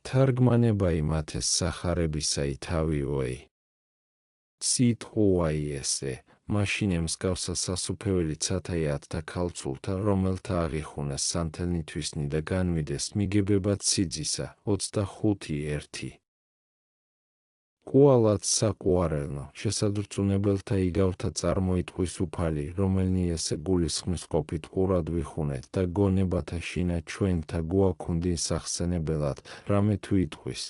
თარგმანება იმათეს სახარებისა ითავიოი. სიტყვაი ესე, მაშინე მსგავსა სასუფეველი ცათაიათთა ქალწულთა, რომელთა აღიხუნეს სანთელნი თვისნი და განვიდეს მიგებებად სიძისა, 25:1. ყუალად საყვარელნო, შესადრწუნებელთა იგავთა წარმოიტყვის უფალი, რომელნი ესე გულისხმის ყოფით ყურად ვიხუნეთ და გონებათა შინა ჩვენთა გვაქუნდინ სახსენებელად, რამე თუ იტყვის.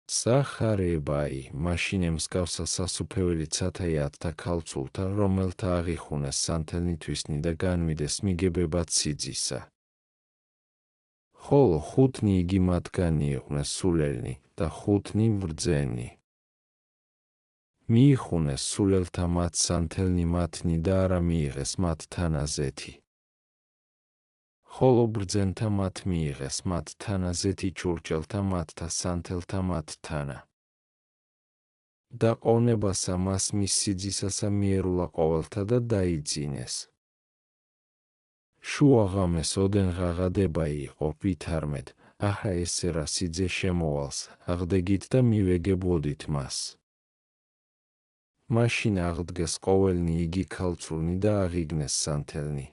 სახარებაი, მაშინე მსგავსა სასუფეველი ცათაიათთა ქალწულთა, რომელთა აღიხუნეს სანთელნი თვისნი და განვიდეს მიგებებად სიძისა. ხოლო 5 იგი მათგანი იყვნენ სულელნი და 5 ბრძენი. მიიხუნეს სულელთა მათ სანთელნი მათნი და არა მიიღეს მათ თანაზეთი. ხოლო ბრძენთა მათ მიიღეს მათ თანაზეთი ჭურჭელთა მათთა სანთელთა მათ თანა. და ყოვნებასა მას მის სიძისასა მიერულა ყოველთა და დაიძინეს. შუაღამეს ოდენ ღაღადებაი იყო ვითარმეთ, აჰა ესე რა სიძე შემოვალს, აღდეგით და მივეგებოდით მას. მაშინ აღდგეს ყოველნი იგი ქალწულნი და აღიგნეს სანთელნი.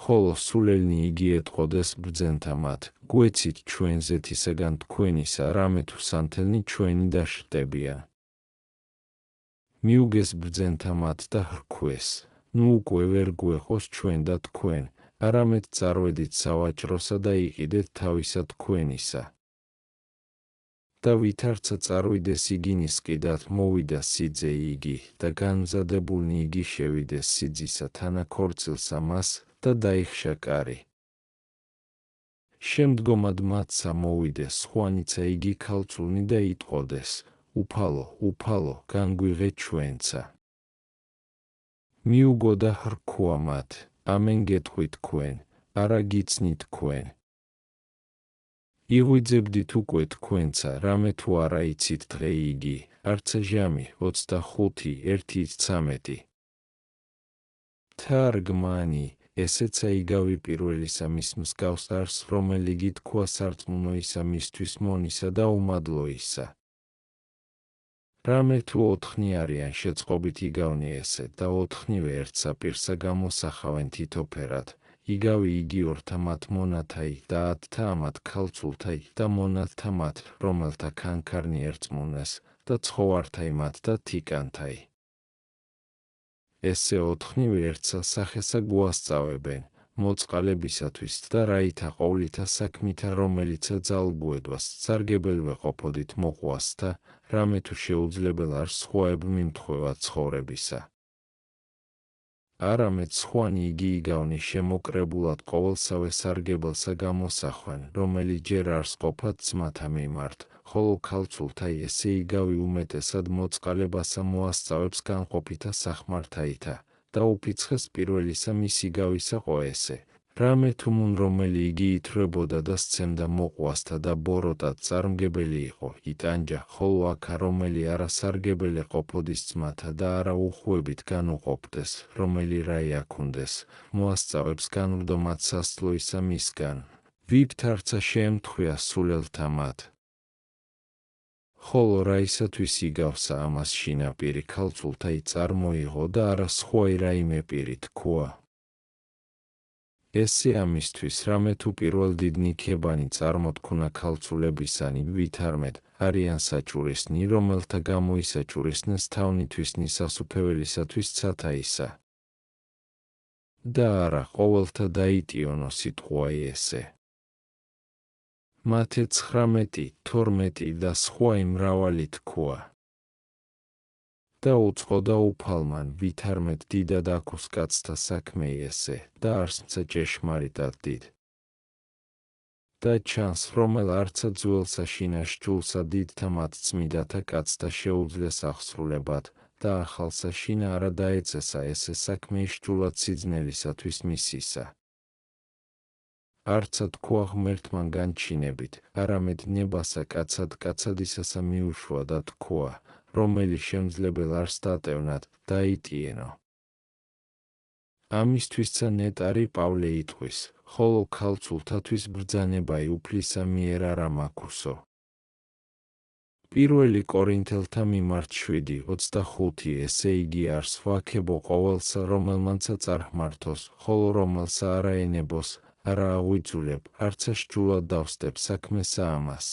ხოლო სულელნი იგი ეტყოდეს ბრძენთა მათ, გვეცით ჩვენ ზეთისაგან თქვენისა, რამე თუ სანთელნი ჩვენი დაშტებია. მიუგეს ბრძენთა მათ და ჰრქვეს, ნუ უკვე ვერ გვეყოს ჩვენ და თქვენ, არამედ წარვედით სავაჭროსა და იყიდეთ თავისა თქვენისა. და ვითარცა წარვიდეს იგი ნისყიდათ მოვიდა სიძე იგი და განმზადებულნი იგი შევიდეს სიძისა თანა ქორწილსა მას და დაიხშა კარი. შემდგომად მათსა მოვიდეს სხვანიცა იგი ქალწულნი და იტყოდეს, უფალო, უფალო, განგვიღე ჩვენცა. მიუგო და ჰრქვა მათ, ამენ გეტყვით თქვენ, არა გიცნით თქვენ. იღვიძებდით უკვე თქვენცა, რამე თუ არა იცით დღე იგი, არცა ჟამი, 25:1-13. თარგმანი, ესეცა იგავი პირველისა მის მსგავს არს, რომელიგი თქვა სარწმუნოისა მისთვის მონისა და უმადლოისა. რამე თუ 4 არიან შეწყობით იგავნი ესე და 4-ნივე ერთ საპირსა გამოსახავენ თითოფერად, იგავი იგი ორთა მათ მონათაი და 10-თა ამათ ქალწულთაი და მონათთა მათ, რომელთა ქანქარნი ერწმუნეს და ცხოვართაი მათ და თიკანთაი. ესე 4-ნივე ერთსა სახესა გვასწავებენ, მოწყალებისათვის და რაითა ყოვლითა საქმითა რომელიცა ძალგვედვას, სარგებელვე ყოფოდით მოყვასთა, რამე თუ შეუძლებელ არ სხვაებ მიმთხვევა ცხოვრებისა. არამედ სხვანი იგი იგავნი შემოკრებულად ყოველსავე სარგებელსა გამოსახვენ, რომელიც ჯერ არს ყოფათ ძმათა მიმართ, ხოლო ქალწულთა ესე იგავი უმეტესად მოწყალებასა მოასწავებს განყოფითა სახმართაითა და უფიცხეს პირველისა მის იგავისა ყო ესე. რამე თუ მუნ რომელი იგი ითვრებოდა და სცემდა მოყვასთა და ბოროტად წარმგებელი იყო, იტანჯა, ხოლო აქა რომელი არა სარგებელი ყოფოდის ძმათა და არა უხვებით განუყოფდეს, რომელი რაი აქუნდეს, მოასწავებს განვრდომად სასწლოისა მისგან, ვიფთარცა შეემთხვია სულელთა მათ. ხოლო რაისათვის იგავსა ამას შინაპირი ქალწულთაი წარმოიღო და არა სხვაი რაიმე პირი თქვა. ესე ამისთვის, რამე თუ პირველ დიდ ნიქებანი წარმოთქუნა ქალწულებისანი ვითარმეთ, არიან საჭურისნი, რომელთა გამო ისაჭურისნეს თავნითვისნი სასუფეველისათვის ცათაისა. და არა ყოველთა დაიტიონო სიტყვაი ესე. მათე 19, 12 და სხვაი მრავალი თქვა. და უწყო და უფალმან ვითარმეთ დიდად აქუს კაცთა საქმე ესე და არსმცა ჭეშმარიტად დიდ. და ჩანს, რომელ არცა ძველსა შინაშ ჯულსა დიდთა მათ წმიდათა კაცთა შეუძლეს აღსრულებად და ახალსა შინა არა დაეწესა ესე საქმე ისჯულად სიძნელისათვის მისისა. არცა თქვა ღმერთმან განჩინებით, არამედ ნებასა კაცადისასა მიუშვა და თქვა, რომელი შემძლებელ არს დატევნად, დაიტიენო. ამისთვისცა ნეტარი პავლე იტყვის, ხოლო ქალწულთათვის ბრძანება უფლისა მიერ არ ამაქუსო. პირველი კორინთელთა მიმართ 7:25 ესე იგი არ სვაქებო ყოველსა რომელმანცა წარჰმართოს, ხოლო რომელსა არა ენებოს, არა აღვიძულებ, არცა სჯულად დავსდებ საქმესა ამას.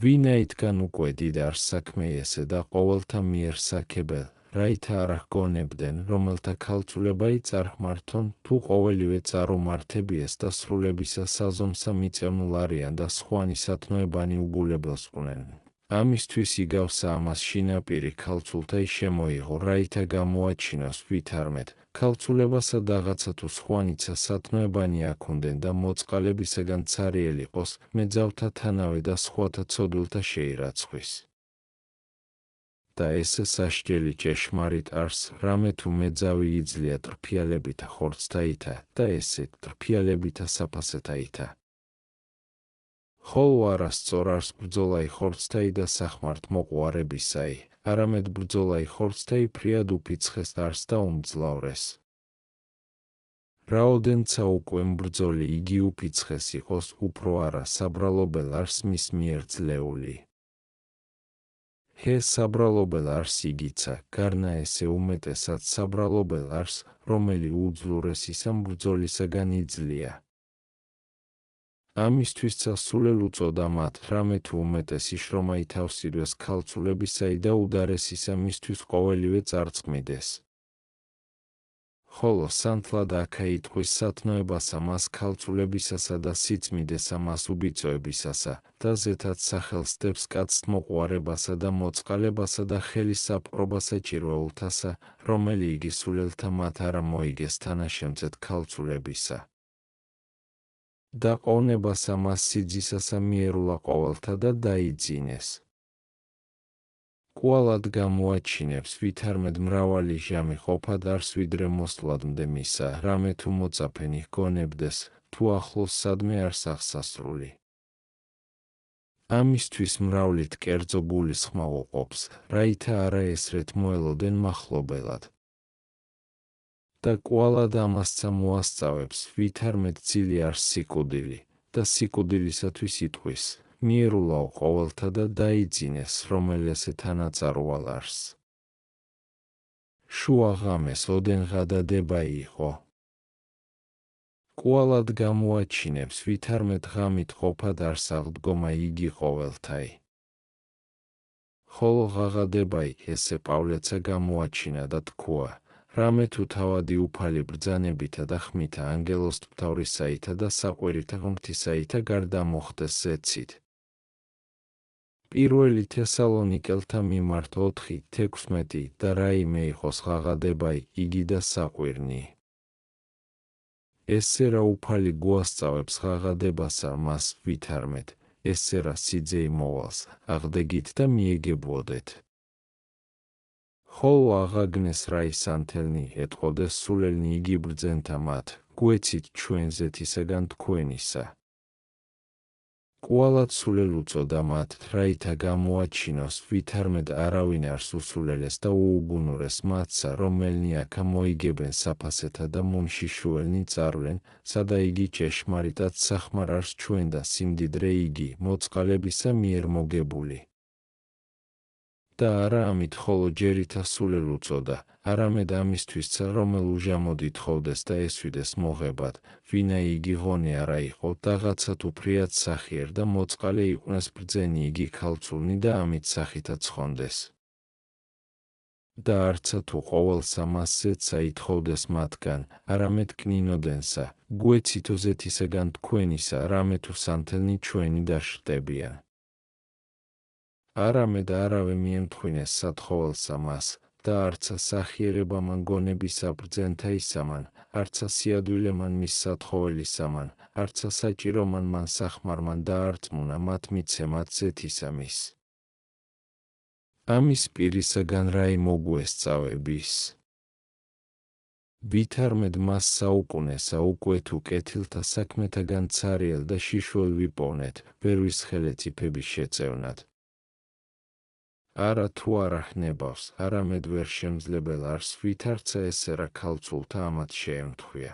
ვინაიდან უკვე დიდ არს საქმე ესე და ყოველთა მიერ საქებელ, რაითა არ აღგონებდნენ, რომელთა ქალწულებაი წარჰმართონ, თუ ყოველივე წარუმართებიეს და სრულებისა საზომსა მიწევნულ არიან და სხვანი სათნოებანი უგულებელს ყვნენ. ამისთვის იგავსა ამას შინაპირი ქალწულთა შემოიღო, რაითა გამოაჩინოს ვითარმეთ, ქალწულებასა რაღაცა თუ სხვანიცა სათნოებანი აქონდნენ და მოწყალებისაგან ცარიელი ყოს, მეძავთა თანავე და სხვათა ცოდვილთა შეირაცხვის. და ესე სასჯელი ჭეშმარიტ არს, რამე თუ მეძავი იძლია ტრფიალებითა ხორცთაითა და ესე ტრფიალებითა საფასეთაითა. ხოლო არასწორ არს ბრძოლაი ხორცთაი და სახმართ მოყვარებისაი, არამედ ბრძოლაი ხორცთაი ფრიად უფიცხეს არს და უმძლავრეს. რაოდენცა უკვე მბრძოლი იგი უფიცხეს იყოს, უფრო არა საბრალობელ არს მის მიერ ძლეული. ჰე საბრალობელ არს იგიცა, გარნა ესე უმეტესად საბრალობელ არს, რომელი უძლურესისა მბრძოლისაგან იძლია. ამისთვისაც სულელ უწოდა მათ, რამე თუ უმეტესი შრომა ითავსირდეს ქალწულებისაი და უდარესისა მისთვის ყოველივე წარწყმიდეს. ხოლო სანთლად აქაიტყვის სათნოებასა მას ქალწულებისასა და სიწმიდესა მას უბიწოებისასა და ზეთად სახელს დებს კაცთ მოყვარებასა და მოწყალებასა და ხელის აპყრობასა ჭირვეულთასა, რომელი იგი სულელთა მათ არა მოიგეს თანაშემწედ ქალწულებისა. და ყოვნებასა მას სიძისასა მიერულა ყოველთა და დაიძინეს. კვალად გამოაჩინებს ვითარმედ მრავალი ჟამი ყოფად არს ვიდრე მოსვლად მდემისა, რამე თუ მოწაფენი ჰგონებდეს, თუ ახლოს სადმე არს აღსასრული. ამისთვის მრავლით კერძო გულისხმა უყოფს, რაითა არა ესრეთ მოელოდენ მახლობელად. და კვალად ამასცა მოასწავებს, ვითარმედ ძილი არს სიკვდილი, და სიკვდილისათვის იტყვის, მიერულაო ყოველთა და დაიძინეს, რომელესე თანაწარვალ არს. შუა ღამეს ოდენ ღადადება იყო. კვალად გამოაჩინებს, ვითარმედ ღამით ყოფად არს აღდგომა იგი ყოველთაი. ხოლო ღაღადებაი ესე პავლეცა გამოაჩინა და თქვა, რამე თუ თავადი უფალი ბრძანებითა და ხმითა ანგელოზ მთავრისაითა და საყვირითა ღმრთისაითა გარდა მოხდეს ზეცით. პირველი თესალონიკელთა მიმართ 4:16 და რაიმე იყოს ღაღადებაი, იგი და საყვირნი. ესე რა უფალი გვასწავებს ღაღადებასა მას ვითარმეთ, ესე რა სიძეი მოვალს, აღდეგით და მიეგებოდეთ. ხოლო აღაგნეს რა ისანთელნი ეტყოდეს სულელნი იგი ბრძენთა მათ, გვეცით ჩვენ ზეთისაგან თქვენისა. კვალად სულელ უწოდა მათ, რაითა გამოაჩინოს, ვითარმედ არავინ არს უსულელეს და უუგუნურეს მათსა, რომელნი აქა მოიგებენ საფასეთა და მომშიშუელნი წარვლენ, სადა იგი ჭეშმარიტად სახმარ არს ჩვენ და სიმდიდრე იგი მოწყალებისა მიერ მოგებული. და არა ამით ხოლო ჯერითა სულელ უწოდა, არამედ ამისთვისცა რომელ უჟამოდ ითხოვდეს და ესვიდეს მოღებად, ვინა იგი ღონე არა იყო, რაღაცა თუ ფრიად სახიერ და მოწყალე იყვნენ ბრძენი იგი ქალწულნი და ამით სახითა ცხონდეს. და არცა თუ ყოველსა მასზეცა ითხოვდეს მათგან, არამედ კნინოდენსა, გვეცითო ზეთისაგან თქვენისა, რამე თუ სანთელნი ჩვენი დაშტებიან. არამედ არავე მიემთხვინეს სათხოველსა მას, და არცა სახიერება მან გონებისა ბრძენთა ისამან, არცა სიადვილე მან მის სათხოველისამან, არცა საჭირო მან სახმარმან დაარწმუნა მათ მიცემად ზეთისამის. ამის პირისაგან რაი მოგვესწავების. ვითარმედ მას საუკუნესა უკვე თუ კეთილთა საქმეთაგან ცარიელ და შიშველ ვიპოვნეთ, ბერვის ხელეწიფების შეწევნად. არა თუ არ ახნებავს, არამედ ვერ შემძლებელ არს, ვითარცა ესე რა ქალწულთა ამათ შეემთხვია.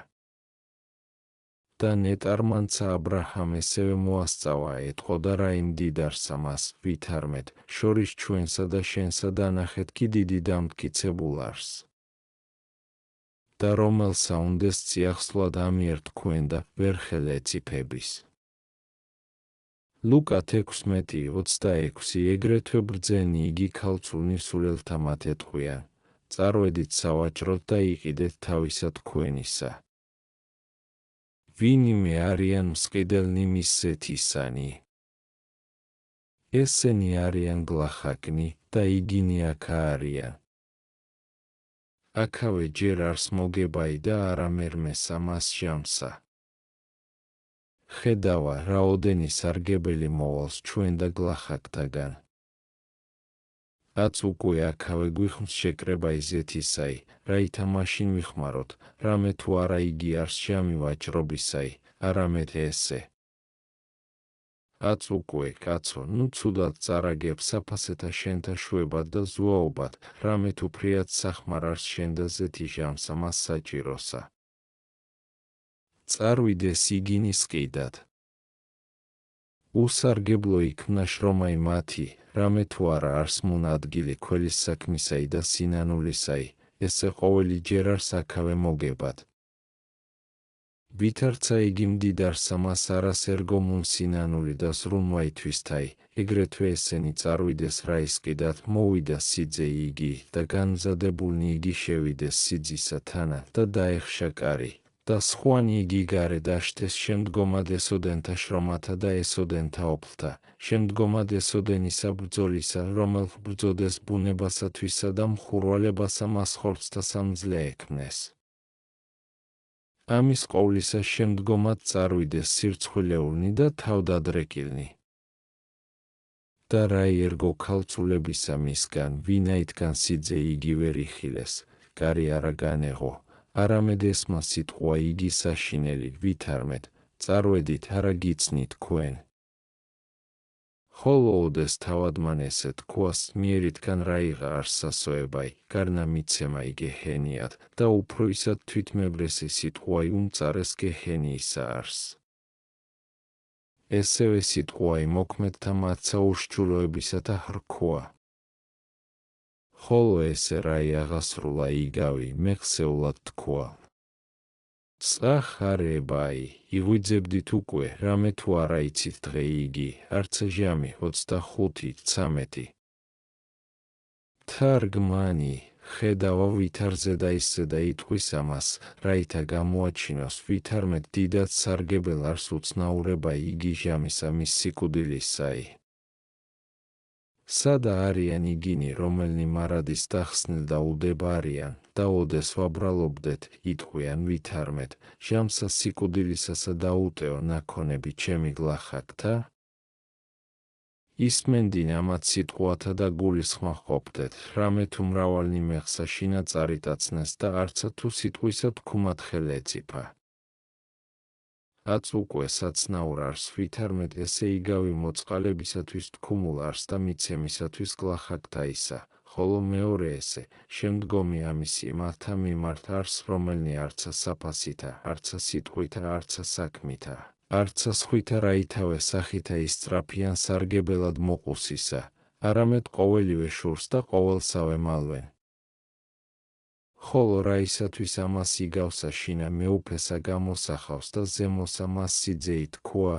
და ნეტარმანცა აბრაჰამ ესევე მოასწავა ეთყო და რა იმ დიდარსა მას ვითარმეთ შორის ჩვენსა და შენსა დანახეთ კი დიდი დამტკიცებულ არს და რომელსა უნდეს წიახსვლად ამიერ თქვენ და ვერ ხელეწიფების. ლუკა 16:26 ეგრეთვე ბრძენი იგი ქალწულ ნისულელთა მათ ეთყვიან, წარვედით სავაჭროდ და იყიდეთ თავისა თქვენისა. ვინიმე არიან მსყიდელნი მისსეთისანი. ესენი არიან გლახაკნი და იგინი აქა არიან. აქავე ჯერ არს მოგებაი და არამერმესა მას ჟამსა. ხედავა რაოდენი სარგებელი მოვალს ჩვენ და გლახაკთაგან. აც უკვე აქავე გვიხმს შეკრება იზეთისაი, რაითა მაშინ ვიხმაროთ, რამე თუ არა იგი არს ჟამი ვაჭრობისაი, არამედ ესე. აც უკვე კაცო, ნუ ცუდად წარაგებ საფასეთა შენთა შვებად და ზუაობად, რამე თუ ფრიად სახმარ არს შენ და ზეთი ჟამსა მას საჭიროსა. წარვიდეს იგინის ყიდად. უსარგებლო იქნა შრომაი მათი, რამე თუ არა არს მუნა ადგილი ქველის საქმისაი და სინანულისაი, ესე ყოველი ჯერ არს აქავე მოგებად. ვითარცა იგი მდიდარსა მას არას ერგო მუნ სინანული და სრულმვაითვისთაი, ეგრეთვე ესენი წარვიდეს რა ისყიდათ მოვიდა სიძე იგი და განმზადებულნი იგი შევიდეს სიძისა თანა და დაეხშა კარი. და სხვანი იგი გარეთ აშთეს შემდგომად ესოდენთა შრომათა და ესოდენთა ოფლთა, შემდგომად ესოდენისა ბრძოლისა, რომელ ბრძოდეს ბუნებასათვისა და მხურვალებასა მას ხორცთა სამძლე ექმნეს. ამის ყოვლისა შემდგომად წარვიდეს სირცხვილეულნი და თავდადრეკილნი. და რა ერგო ქალწულებისა მისგან, ვინაითგან სიძე იგი ვერ იხილეს, კარი არა განეღო. არამედ ესმა სიტყვა იგი საშინელი ვითარმეთ, წარვედით არა გიცნით თქვენ. ხოლო ოდეს თავადმან ესე თქვას მიერითგან რაიღა არს სასოებაი, გარნა მიცემაი გეჰენიად და უფრო ისად თვითმებრესი სიტყვაი უმწარეს გეჰენიისა არს. ესევე სიტყვაი მოქმედთა მათსა უშჩულოებისათა ხრქოა. ხოლო ესე რაი აღასრულა იგავი მეხსეულად თქვა. წახარებაი, იღვიძებდით უკვე, რამე თუ არა იცით დღე იგი, არც ჟამი 25-13. თარგმანი, ხედავა ვითარზე და ისე და იტყვის ამას, რაითა გამოაჩინოს ვითარმეთ დიდად სარგებელ არს უცნაურება იგი ჟამისა მის სიკვდილისაი. სადა არიან იგინი, რომელნი მარადის დახსნილ და უდება არიან, და ოდეს ვაბრალობდეთ, იტყვიან ვითარმეთ, ჟამსა სიკვდილისასა დაუტეო ნაქონები ჩემი გლახაკთა? ისმენდინ ამათ სიტყვათა და გულისხმა ყოფდეთ, რამე თუ მრავალნი მეხსა შინა წარიტაცნეს და არცა თუ სიტყვისა თქუმად ხელეწიფა. აც უკვე საცნაურ არს ვითარმეთ ესე იგავი მოწყალებისათვის თქუმულ არს და მიცემისათვის გლახაკთაისა, ხოლო მეორე ესე, შემდგომი ამისი მათთა მიმართ არს რომელნი არცა საფასითა, არცა სიტყვითა, არცა საქმითა, არცა სხვითა რაითავე სახითა ისწრაფიან სარგებელად მოყუსისა, არამედ ყოველივე შურს და ყოველსავე მალვენ. ხოლო რაისათვის ამას იგავსა შინა მეუფესა გამოსახავს და ზემოსა მას სიძე ითქვა.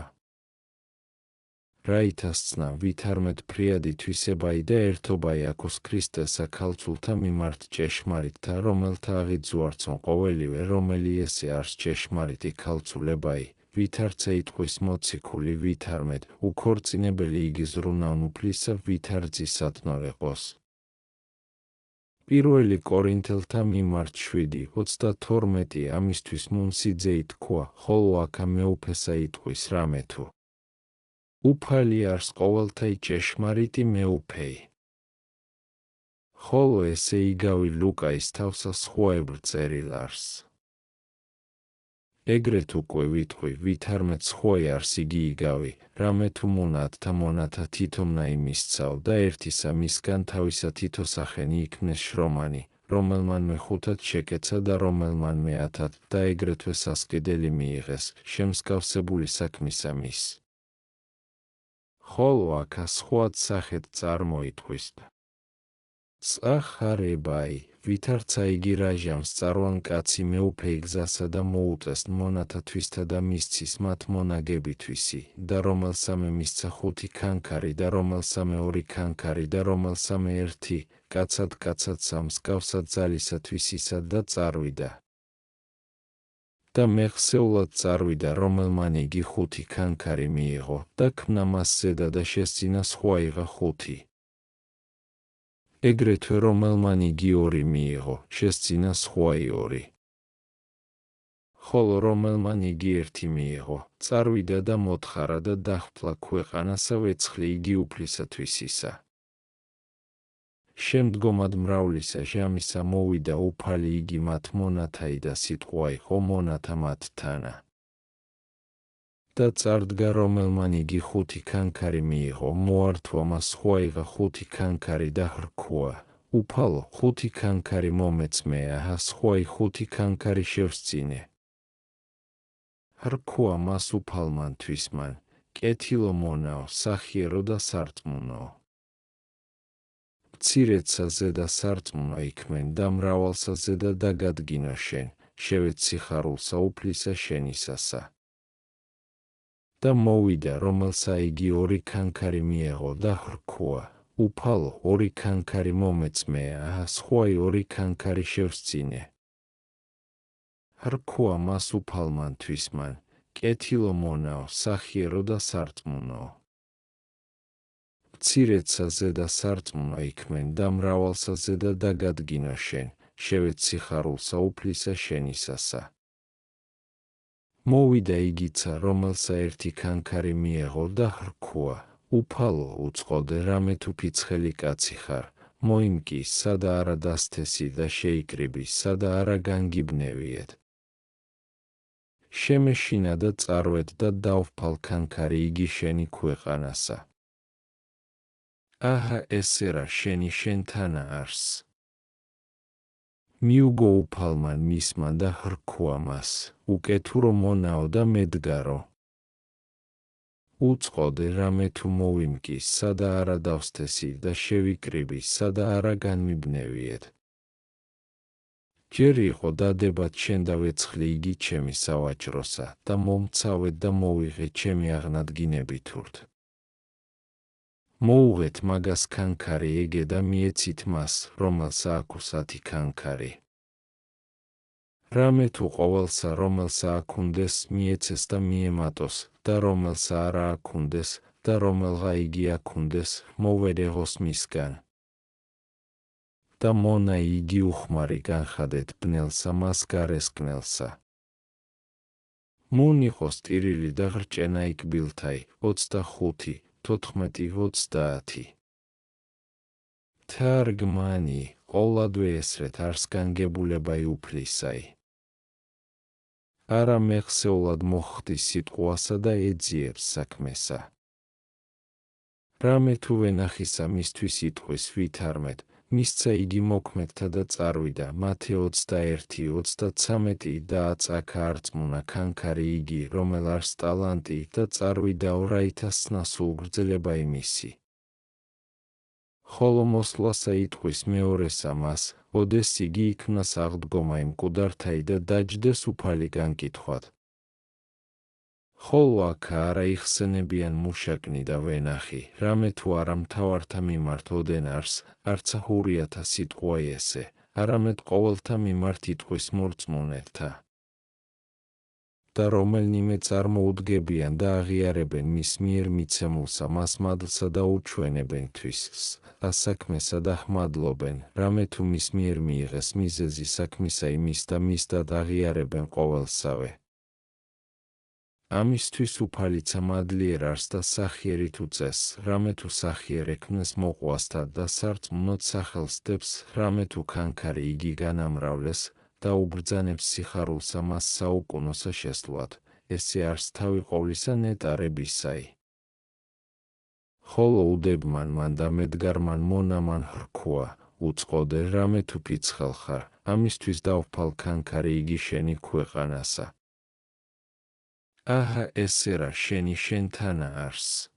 რაითასცნა ვითარმეთ ფრიადი თვისებაი და ერთობაი აქოს ქრისტესა ქალწულთა მიმართ ჭეშმარიტთა, რომელთა აღიძუარცონ ყოველივე, რომელი ესე არს ჭეშმარიტი ქალწულებაი, ვითარცა იტყვის მოციქული ვითარმეთ, უქორწინებელი იგი ზრუნავნუფლისა ვითარძისადნორ ეყოს. პირველი კორინთელთა მიმართ 7:32 ამისთვის მუნ სიძე ითქვა, ხოლო აქა მეუფესა იტყვის რამე თუ. უფალი არს ყოველთა ჭეშმარიტი მეუფეი. ხოლო ესე იგავი ლუკაის თავსა სხვაებრ წერილ არს. ეგრეთ უკვე ვიტყვი, ვითარმეთ სხვაი არს იგი იგავი, რამე თუ მონათთა მონათა თითომნა იმისცავ და ერთისა მისგან თავისა თითო სახენი იქნეს შრომანი, რომელმანმე 5-ად შეკეცა და რომელმანმე 10-ად და ეგრეთვე სასყიდელი მიიღეს შემსგავსებული საქმისა მის. ხოლო აქა სხვად სახედ წარმოითქვის. წახარებაი, ვითარცა იგი რაჟამს წარვან კაცი მეუფე გზასა და მოუწეს მონათათვისთა და მისცის მათ მონაგებითვისი და რომელსამე მისცა 5 ქანქარი და რომელსამე 2 ქანქარი და რომელსამე 1 კაცად სამსგავსად ძალისათვისისა და წარვიდა. და მეხსეულად წარვიდა რომელმან იგი 5 ქანქარი მიიღო და ქმნა მას ზედა და შესძინა სხვაიღა 5. ეგრეთვე რომელმან იგი 2 მიიღო, შესძინა სხვაი 2. ხოლო რომელმან იგი 1 მიიღო, წარვიდა და მოთხარა და დახვფლა ქვეყანასა ვეცხლი იგი უფლისათვისისა. შემდგომად მრავლისა ჟამისა მოვიდა უფალი იგი მათ მონათაი და სიტყვა იყო მონათა მათთანა. და წარდგა რომელმან იგი 5 ქანქარი მიიღო, მოართვა მას სხვაიღა 5 ქანქარი და hrქვა, უფალო 5 ქანქარი მომეწმეა, სხვაი 5 ქანქარი შევსწინე. hrქვა მას უფალმანთვის მან, კეთილო მონაო, სახიერო და სარწმუნოო. მცირედსა ზედა სარწმუნო იქმენ და მრავალსა ზედა დაგადგინო შენ, შევეც სიხარულსა უფლისა შენისასა. და მოვიდა რომელსა იგი 2 ქანქარი მიეღო და hrქვა, უფალო 2 ქანქარი მომეწმეა, სხვაი 2 ქანქარი შევსწინე. hrქვა მას უფალმანთვის მან, კეთილო მონაო, სახიერო და სარწმუნოო. მცირედსა ზედა სარწმუნო იქმენ და მრავალსა ზედა დაგადგინო შენ, შევეც სიხარულსა უფლისა შენისასა. მოვიდა იგიცა რომელსა 1 ქანქარი მიეღო და hrქვა, უფალო უწყოდე რამე თუ ფიცხელი კაცი ხარ, მოიმკი სადა არა დასთესი და შეიკრიბი სადა არა განგიბნევიეთ. შემეშინა და წარვეთ და დავფალ ქანქარი იგი შენი ქვეყანასა. აჰა ესერა შენი შენთანა არს. მიუგო უფალმან მისმა და hrქვა მას, უკეთურო მონაო და მედგარო. უწყოდე რამე თუ მოვიმკი სადა არა დავსთესი და შევიკრიბი სადა არა განმიბნევიეთ. ჯერ იყო დადებად შენ და ვეცხლი იგი ჩემი სავაჭროსა და მომცავეთ და მოვიღე ჩემი აღნადგინებითურთ. მოუღეთ მაგას ქანქარი ეგე და მიეცით მას, რომელსა აქვს 10 ქანქარი. რამე თუ ყოველსა რომელსა აქუნდეს მიეცეს და მიემატოს და რომელსა არა აქუნდეს და რომელღა იგი აქუნდეს მოვერეღოს მისგან. და მონა იგი უხმარი განხადეთ ბნელსა მას გარესკნელსა. მონიყოს ტირილი და ხრჭენა იქბილთაი 25 14 30. თარგმანი ყოვლადვე ესრეთ არს განგებულებაი უფლისაი. არა მეხსეულად მოხდის სიტყვასა და ეძიებს საქმესა. რამე თუ ვენახისა მისთვის იტყვის ვითარმეთ, მისცა იგი მოქმედთა და წარვიდა მათე 21-33 და აწაქა არწმუნა ქანქარი იგი რომელ არს ტალანტი და წარვიდა 200 ნასულ გრძელება იმისი. ხოლო მოსვლასა იტყვის მეორესა მას, ოდეს იგი იქნას აღდგომა იმ მკვდართაი და დაჯდეს უფალი განკითხვად. ხოლო აქა არა იხსენებიან მუშაკნი და ვენახი, რამე თუ არა მთავართა მიმართ ოდენ არს, არცა ჰურიათა სიტყვა ესე, არამედ ყოველთა მიმართ იტყვის მორწმუნეთა. და რომელნიმე წარმოუდგებიან და აღიარებენ მის მიერ მიცემულსა მას მადლსა და უჩვენებენ თვისს, ასაქმესა და ჰმადლობენ, რამე თუ მის მიერ მიიღეს მიზეზი საქმისა იმის და მისდად აღიარებენ ყოველსავე. ამისთვის უფალიცა მადლიერ არს და სახიერით უწეს, რამე თუ სახიერ ექმნეს მოყვასთა და სარწმუნოდ სახელს დებს, რამე თუ ქანქარი იგი განამრავლეს და უბრძანებს სიხარულსა მას საუკუნოსა შესვლად, ესე არს თავი ყოვლისა ნეტარებისაი. ხოლო უდებმან მან და მედგარმან მონამან hrქვა, უწყოდე რამე თუ ფიცხელ ხარ, ამისთვის დავფალ ქანქარი იგი შენი ქვეყანასა. აჰა ესე რა შენი შენთანა არს.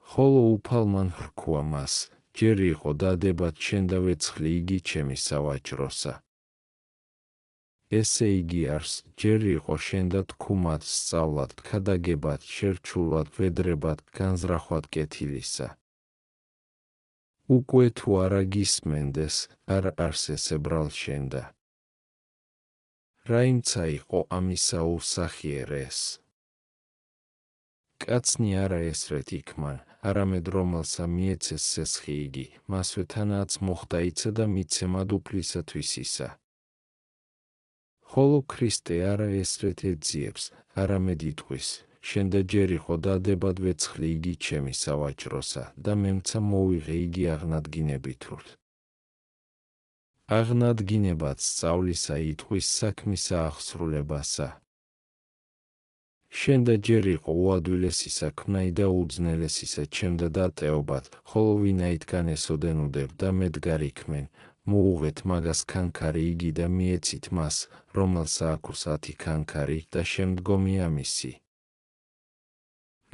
ხოლო უფალმან hrქვა მას, ჯერ იყო დადებად შენ და ვეცხლი იგი ჩემი სავაჭროსა. ესე იგი არს, ჯერ იყო შენ და თქუმად სწავლად, ქადაგებად, შერჩულად, ვედრებად, განზრახვად კეთილისა. უკვე თუ არა გისმენდეს, არ არს ესე ბრალ შენდა. რაიმცა იყო ამისა უსახიერეს. კაცნი არა ესრეთ იქმან, არამედ რომელსა მიეცეს სესხი იგი, მასვე თანაც მოხდა იცა და მიცემად უფლისათვის ისა. ხოლო ქრისტე არა ესრეთ ეძიებს, არამედ იტყვის, შენ და ჯერ იყო დადებად ვეცხლი იგი ჩემი სავაჭროსა და მემცა მოვიღე იგი აღნადგინებითურთ. აღნადგინებად სწავლისა იტყვის საქმისა აღსრულებასა. შენ და ჯერ იყო უადვილესისა ქმნაი და უძნელესისა ჩემდა დატეობად, ხოლო ვინაითგან ესოდენ უდებ და მედგარ იქმენ, მოუღეთ მაგას ქანქარი იგი და მიეცით მას, რომელსა აქვს 10 ქანქარი და შემდგომი ამისი.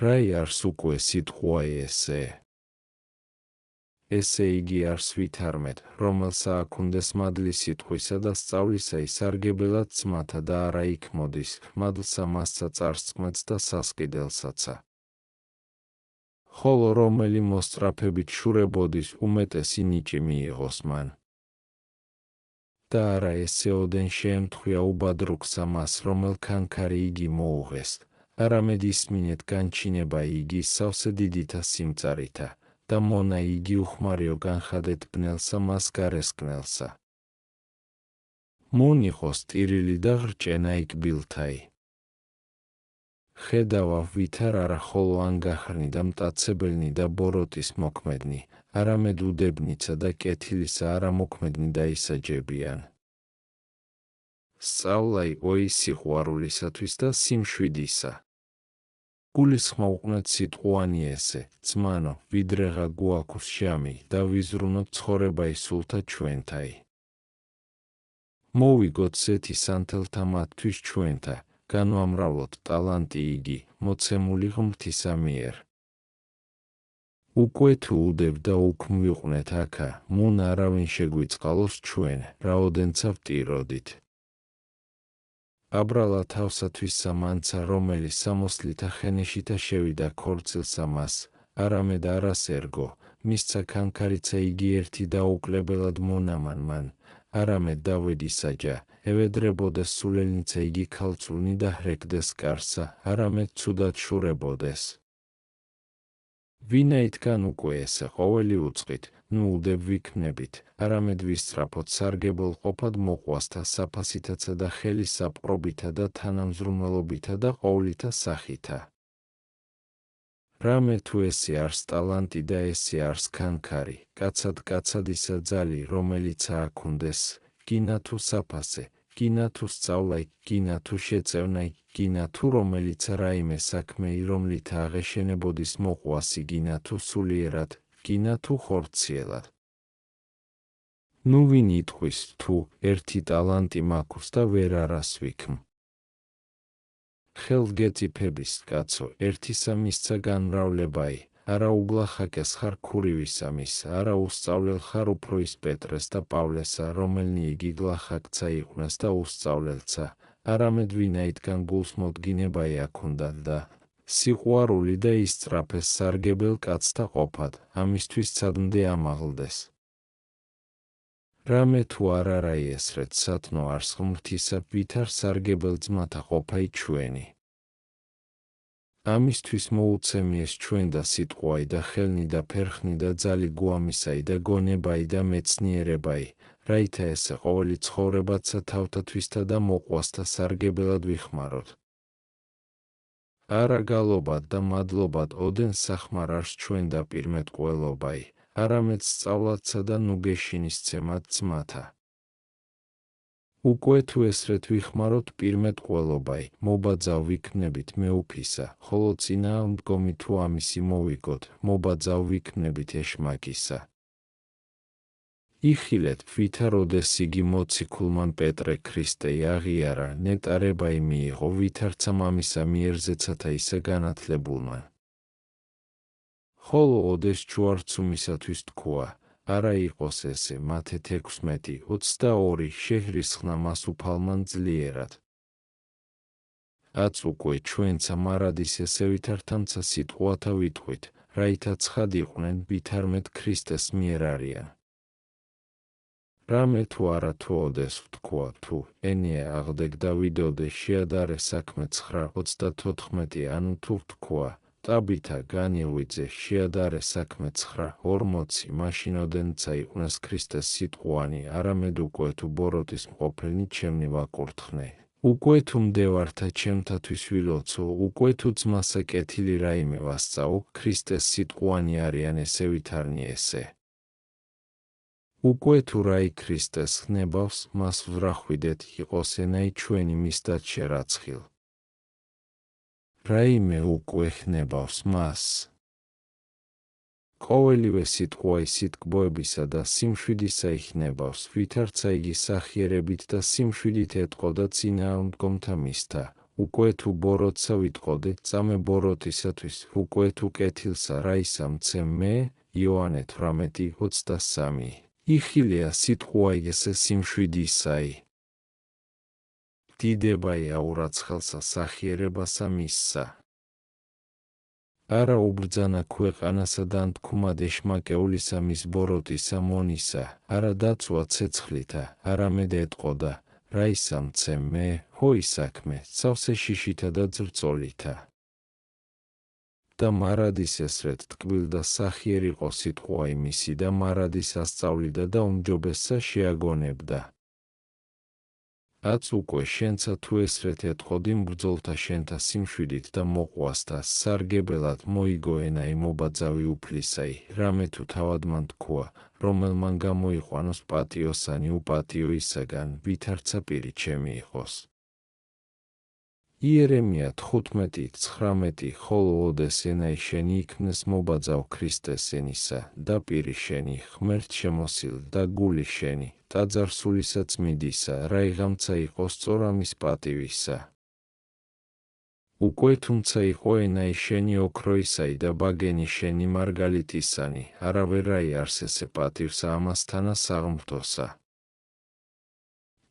რაი არს უკვე სიტყვა ესე? ესე იგი არს ვითარმეთ, რომელსა აქუნდეს მადლი სიტყვისა და სწავლისა ისარგებელად ძმათა და არა იქ მოდის, მადლსა მასცა წარსწყმეთს და სასყიდელსაცა. ხოლო რომელი მოსწრაფებით შურებოდის, უმეტესი ნიჭი მიიღოს მან. და არა ესეოდენ შეემთხვია უბადრუგსა მას, რომელ ქანქარი იგი მოუღეს, არამედ ისმინეთ განჩინება იგი სავსე დიდითა სიმწარითა. და მონა იგი უხმარიო განხადეთ ბნელსა მას გარესკნელსა. მონიხოს ტირილი და ღრჭენა იქ ბილთაი. ხედავა ვითარ არა ხოლო ანგახრნი და მტაცებელნი და ბოროტის მოქმედნი, არამედ უდებნიცა და კეთილისა არა მოქმედნი დაისაჯებიან. სწავლა იყო ის სიყვარულისათვის და სიმშვიდისა. გულისხმოვყნეთ სიტყვანი ესე, ძმანო, ვიდრეღა გვაქვს ჟამი და ვიზრუნოთ ცხოვრება ისულთა ჩვენთაი. მოვიგოთ ზეთი სანთელთა მათთვის ჩვენთა, განვამრავლოთ ტალანტი იგი, მოცემული ღმრთისა მიერ. უკვე თუ უდებ და უქმ ვიყვნეთ აქა, მუნ არავინ შეგვიწყალოს ჩვენ, რაოდენცა ვტიროდით. აბრალა თავსათვის სამანცა, რომელიც სამოსლითა ხენეშითა შევიდა ქორწილსა მას, არამედ არას ერგო, მისცა ქანქარიცა იგი ერთი დაუკლებელად მონამან მან, არამედ დავედისაჯა, ევედრებოდეს სულელნიცა იგი ქალწულნი და ჰრეკდეს კარსა, არამედ ცუდად შურებოდეს. ვინაითგან უკვე ესე ყოველი უწყით, ნუ უდებ ვიქმნებით, არამედ ვისწრაფოთ სარგებელ ყოფად მოყვასთა საფასითაცა და ხელის საპყრობითა და თანამზრუნველობითა და ყოვლითა სახითა. რამე თუ ესე არს ტალანტი და ესე არს ქანქარი, კაცად კაცადისა ძალი, რომელიც აქუნდეს, გინა თუ საფასე, გინა თუ სწავლაი, გინა თუ შეწევნაი, გინა თუ რომელიც რაიმე საქმეი რომლით აღეშენებოდის მოყვასი, გინა თუ სულიერად, გინა თუ ხორციელად. ნუ ვინ იტყვის თუ ერთი ტალანტი მაქვს და ვერ არას ვიქმ. ხელგეწიფების კაცო, ერთისა მისცა განმრავლებაი, არა უბლახაკეს ხარ ქურივისამის, არა უსწავლელ ხარ უფრო ის პეტრეს და პავლესა, რომელნი იგი გლახაკცა იყვნენ და უსწავლელცა, არამედ ვინაითგან გულს მოდგინებაი აქუნდათ და სიყვარული და ისწრაფეს სარგებელ კაცთა ყოფად, ამისთვის ცადმდე ამაღლდეს. რამე თუ არ არა ესრეთ სათნო არს ღმრთისა, ვითარ სარგებელ ძმათა ყოფაი ჩვენი. ამისთვის მოუცემიეს ჩვენ და სიტყვაი და ხელნი და ფერხნი და ძალი გვამისაი და გონებაი და მეცნიერებაი, რაითა ესე ყოველი ცხოვრებაცა თავთათვისთა და მოყვასთა სარგებელად ვიხმაროთ. არა გალობად და მადლობად ოდენ სახმარ არს ჩვენ და პირმეტყველობაი, არამედ სწავლადსა და ნუგეშინისცემად ძმათა. უკვე თუ ესრეთ ვიხმაროთ პირმეტყველობაი, მობაძავ ვიქმნებით მეუფისა, ხოლო წინააღმდგომი თუ ამისი მოვიგოთ, მობაძავ ვიქმნებით ეშმაკისა. იხილეთ, ვითა როდეს იგი მოციქულმან პეტრე ქრისტეი აღიარა, ნეტარებაი მიიღო, ვითარცა მამისა მიერ ზეცათა ისე განათლებულმა. ხოლო ოდეს ჯვარცუმისათვის თქვა, არა იყოს ესე, მათე 16:22 შეჰრისხნა მას უფალმან ძლიერად. აც უკვე ჩვენცა მარადის ესე ვითართამცა სიტყვათა ვიტყვით, რაითა ცხად იყვნენ, ვითარმეთ ქრისტეს მიერ არიან. რამე თუ არა თუ ოდეს ვთქვა, თუ ენია აღდეგ და ვიდოდე შეადარე საქმე 9:34 ანუ თუ ვთქვა, ტაბითა განილვიძე შეადარე საქმე 9:40 მაშინოდენცა იყვნენ ქრისტეს სიტყვანი, არამედ უკვე თუ ბოროტის მყოფლნი ჩემნი ვაკურთხნე. უკვე თუ მდევართა ჩემთათვის ვილოცო, უკვე თუ ძმასა კეთილი რაიმე ვასწაო, ქრისტეს სიტყვანი არიან ესე ვითარნი ესე. უკვე თუ რაი ქრისტეს ხნებავს, მას ვრახვიდეთ, იყოს ენაი ჩვენი მისდაც შერაცხილ. რაიმე უკვე ხნებავს მას. ყოველივე სიტყვა სიტკბოებისა და სიმშვიდისა იხნებავს, ვითარცა იგი სახიერებით და სიმშვიდით ეტყოდა წინააღმდგომთა მისთა, უკვე თუ ბოროტსა ვიტყოდე, წამე ბოროტისათვის, უკვე თუ კეთილსა რაისა მცემ მე, იოანე 18:23. იხილია სიტყვა ესე სიმშვიდისაი. დიდებაი აურაცხელსა სახიერებასა მისსა. არა უბრძანა ქვეყანასა და ანთქუმა დეშმაკეულისა მის ბოროტისა მონისა, არა დაცვა ცეცხლითა, არამედ ეტყოდა, რაისა მცემ მე, ჰოი საქმე, სავსე შიშითა და ძრწოლითა. და მარადის ესრეთ ტკბილდა სახიერიყო სიტყვა იმისი და მარადის ასწავლიდა და უმჯობესსა შეაგონებდა. აც უკვე შენცა თუ ესრეთ ეტყოდი მბრძოლთა შენთა სიმშვიდით და მოყვასთა, სარგებელად მოიგო ენაი მობაძავი უფლისაი, რამე თუ თავადმან თქვა, რომელმან გამოიყვანოს პატიოსანი უპატიო ისაგან, ვითარცა პირი ჩემი იყოს. იერემია 15:19 ხოლო ოდეს ენაი შენი იქმნეს მობაძავ ქრისტეს ენისა, და პირი შენი, ღმერთ შემოსილ და გული შენი, ტაძარსულისა წმიდისა, რაიღამცა იყო სწორამის პატივისა. უკვე თუმცა იყო ენაი შენი ოქროისაი და ბაგენი შენი მარგალიტისანი, არავერ აიარს ესე პატივსა ამასთანა საღმრთოსა.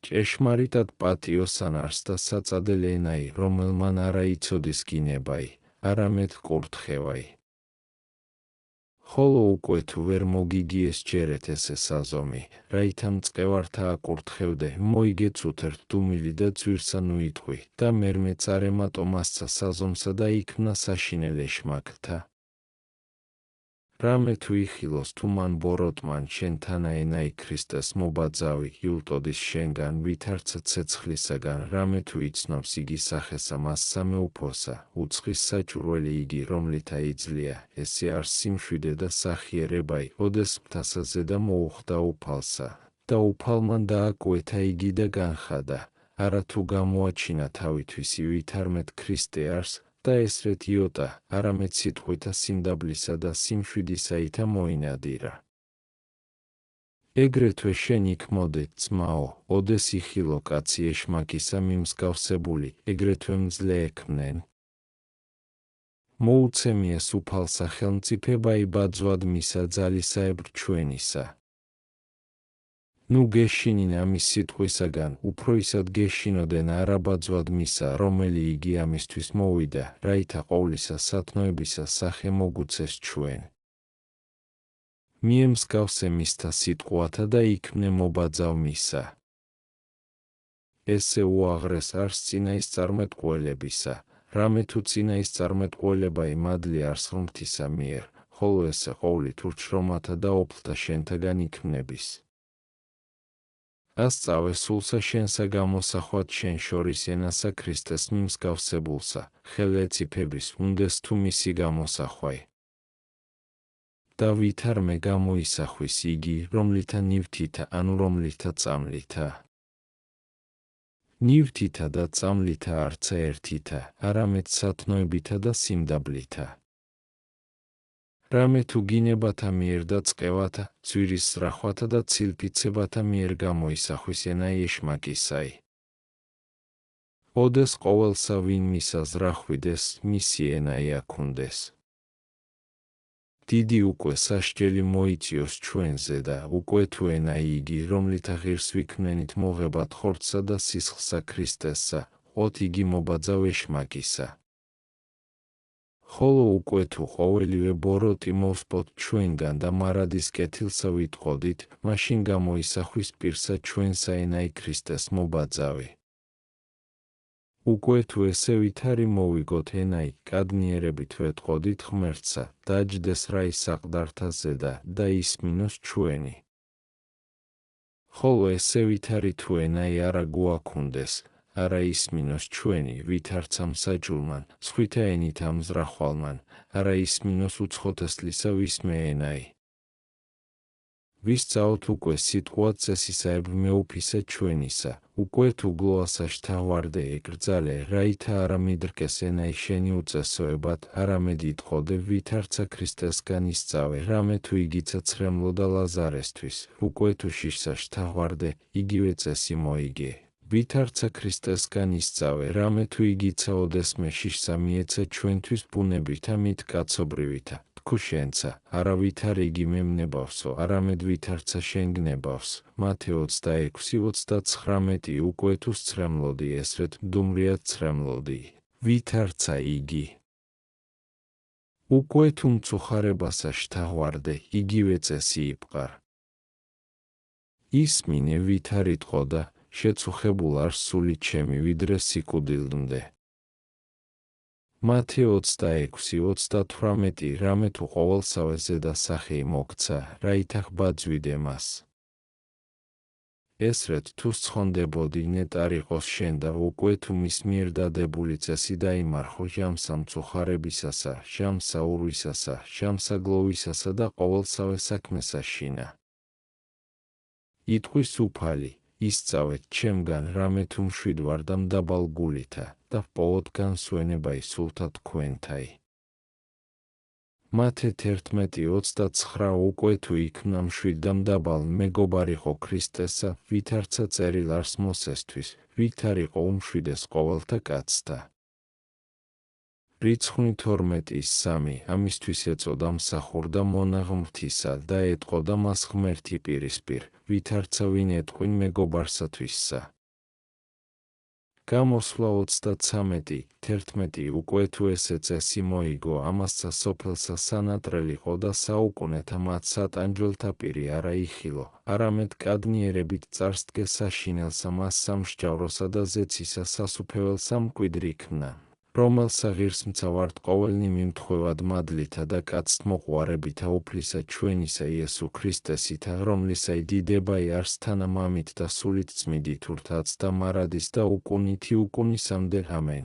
ჭეშმარიტად პატიოსან არს და საწადელ ენაი, რომელმან არა იცოდის გინებაი, არამედ კურთხევაი. ხოლო უკვე თუ ვერ მოგიგიეს ჯერეთ ესე საზომი, რაითა მწყევართა აკურთხევდე, მოიგეც უთერთდუმილი და ძვირსა ნუიტყვი, და მერმე წარემატო მასცა საზომსა და იქმნა საშინელ ეშმაკთა. რამე თუ იხილოს თუ მან ბოროტმან შენთანა ენაი ქრისტეს მობაძავი იულტოდის შენგან ვითარცა ცეცხლისაგან, რამე თუ იცნობს იგი სახესა მას სამეუფოსა, უცხის საჭურველი იგი რომლითა იძლია, ესე არ სიმშვიდე და სახიერებაი, ოდეს მთასაზე და მოუხდა უფალსა, და უფალმან დააკვეთა იგი და განხადა, არა თუ გამოაჩინა თავითვისი ვითარმეთ ქრისტე არს, და ესრეთ იოტა, არამედ სიტყვითა სიმდაბლისა და სიმშვიდისაითა მოინადირა. ეგრეთვე შენ იქ მოდე, ძმაო, ოდეს იხილო კაცი ეშმაკისა მიმსგავსებული, ეგრეთვე მძლე ექმნენ. მოუცემიეს უფალსა ხელმწიფებაი ბაძვად მისა ძალისაებრ ჩვენისა. ნუ გეშინინ ამის სიტყვისაგან, უფრო ისად გეშინოდენ არაბაძვად მისა, რომელი იგი ამისთვის მოვიდა, რაითა ყოვლისა სათნოებისა სახე მოგუცეს ჩვენ. მიემსგავსე მისთა სიტყვათა და იქმნე მობაძავ მისა. ესე უაღრეს არს წინაის წარმეტყველებისა, რამე თუ წინაის წარმეტყველება იმადლი არს ღმრთისა მიერ, ხოლო ესე ყოვლით ურჩრომათა და ოფლთა შენთაგან იქმნების. ასწავე სულსა შენსა გამოსახვად შენ შორის ენასა ქრისტეს მიმსგავსებულსა, ხელეციფების უნდეს თუ მისი გამოსახვაი. და ვითარმე გამოისახვის იგი, რომლითა ნივთითა ანუ რომლითა წამლითა. ნივთითა და წამლითა არცა ერთითა, არამედ სათნოებითა და სიმდაბლითა. რამე თუ გინებათა მიერ და წყევათა, ძვირის ზრახვათა და ცილკიცებათა მიერ გამოისახვის ენა ეშმაკისაი. ოდეს ყოველსა ვინ მისა ზრახვიდეს, მისი ენა ეაქუნდეს. დიდი უკვე სასჯელი მოიწიოს ჩვენზე და უკვე თუ ენა იგი, რომლითა ღირს ვიქმნენით მოღებათ ხორცსა და სისხლსა ქრისტესსა, ოთ იგი მობაძავ ეშმაკისა. ხოლო უკვე თუ ყოველივე ბოროტი მოვსპოთ ჩვენგან და მარადის კეთილსა ვიტყოდით, მაშინ გამოისახვის პირსა ჩვენსა ენაი ქრისტეს მობაძავი. უკვე თუ ესე ვითარი მოვიგოთ ენაი, კადნიერებით ვეტყოდით ღმერთსა, დაჯდეს რა ისაყდართა ზედა და ისმინოს ჩვენი. ხოლო ესე ვითარი თუ ენაი არა გვაქუნდეს, არა ისმინოს ჩვენი, ვითარცა მსაჯულმან, სხვითა ენით ამზრახვალმან, არა ისმინოს უცხოთესლისა ვისმე ენაი. ვისწაოთ უკვე სიტყვა წესისაებ მეუფისა ჩვენისა, უკვე თუ გლოასა შთაღვარდე ეკრძალე, რაითა არა მიდრკეს ენაი შენი უწესოებად, არამედ იტყოდე ვითარცა ქრისტესგან ისწავე, რამე თუ იგიცა ცრემლო და ლაზარესთვის, უკვე თუ შიშსა შთაღვარდე, იგივე წესი მოიგე. ვითარცა ქრისტესგან ისწავე, რამე თუ იგიცა ოდესმე შიშსა მიეცა ჩვენთვის ბუნებითა მით კაცობრივითა, თქუ შენცა, არა ვითარ იგი მემნებავსო, არამედ ვითარცა შენ გნებავს. მათე 26:39 უკვე თუ სცრემლოდი ესრეთ მდუმრიად ცრემლოდი, ვითარცა იგი. უკვე თუ მწუხარებასა შთაღვარდე, იგივე წესი იბყარ. ისმინე ვითარ იტყოდა, შეწუხებულ არ სული ჩემი ვიდრე სიკვდილდმდე. მათე 26:38 რამე თუ ყოველსავე ზედა სახე მოგცა, რაითა ხბაძვიდე მას. ესრეთ თუ სცხონდებოდი ნეტარიყოს შენ და უკვე თუ მის მიერ დადებული წესი დაიმარხო ჟამსა მწუხარებისასა, ჟამსა ურვისასა, ჟამსა გლოვისასა და ყოველსავე საქმესა შინა. იტყვის უფალი, ისწავეთ ჩემგან რამე თუ მშვიდვარ და მდაბალ გულითა და ვპოვოთ განსვენება სულთა თქვენთაი. მათე 11:29 უკვე თუ იქმნა მშვიდ და მდაბალ მეგობარიყო ქრისტესა, ვითარცა წერილ არს მოსესთვის, ვითარიყო უმშვიდეს ყოველთა კაცთა. რიცხვი 12:3 ამისთვის ეწოდა მსახურდა მონაღმრთისა და ეტყოდა მას ღმერთი პირისპირ, ვითარცა ვინ ეტყვინ მეგობარსათვისსა. გამოსვლა 33:11 უკვე თუ ესე წესი მოიგო ამასსა სოფელსა სანატრელიყო და საუკუნეთა მათ სატანჯველთა პირი არა იხილო, არამედ კადნიერებით წარსდგე საშინელსა მას სამსჯავროსა და ზეცისა სასუფეველსა მკვიდრი ქმნა, რომელსა ღირსმცა ვართ ყოველნი მიმთხვევად მადლითა და კაცთმოყვარევითა უფლისა ჩვენისა იესო ქრისტესითა, რომლისა დიდება იარს თანამამით და სულით წმიდით ურთაც და მარადის და უკუნითი უკუნისამდე ამენ.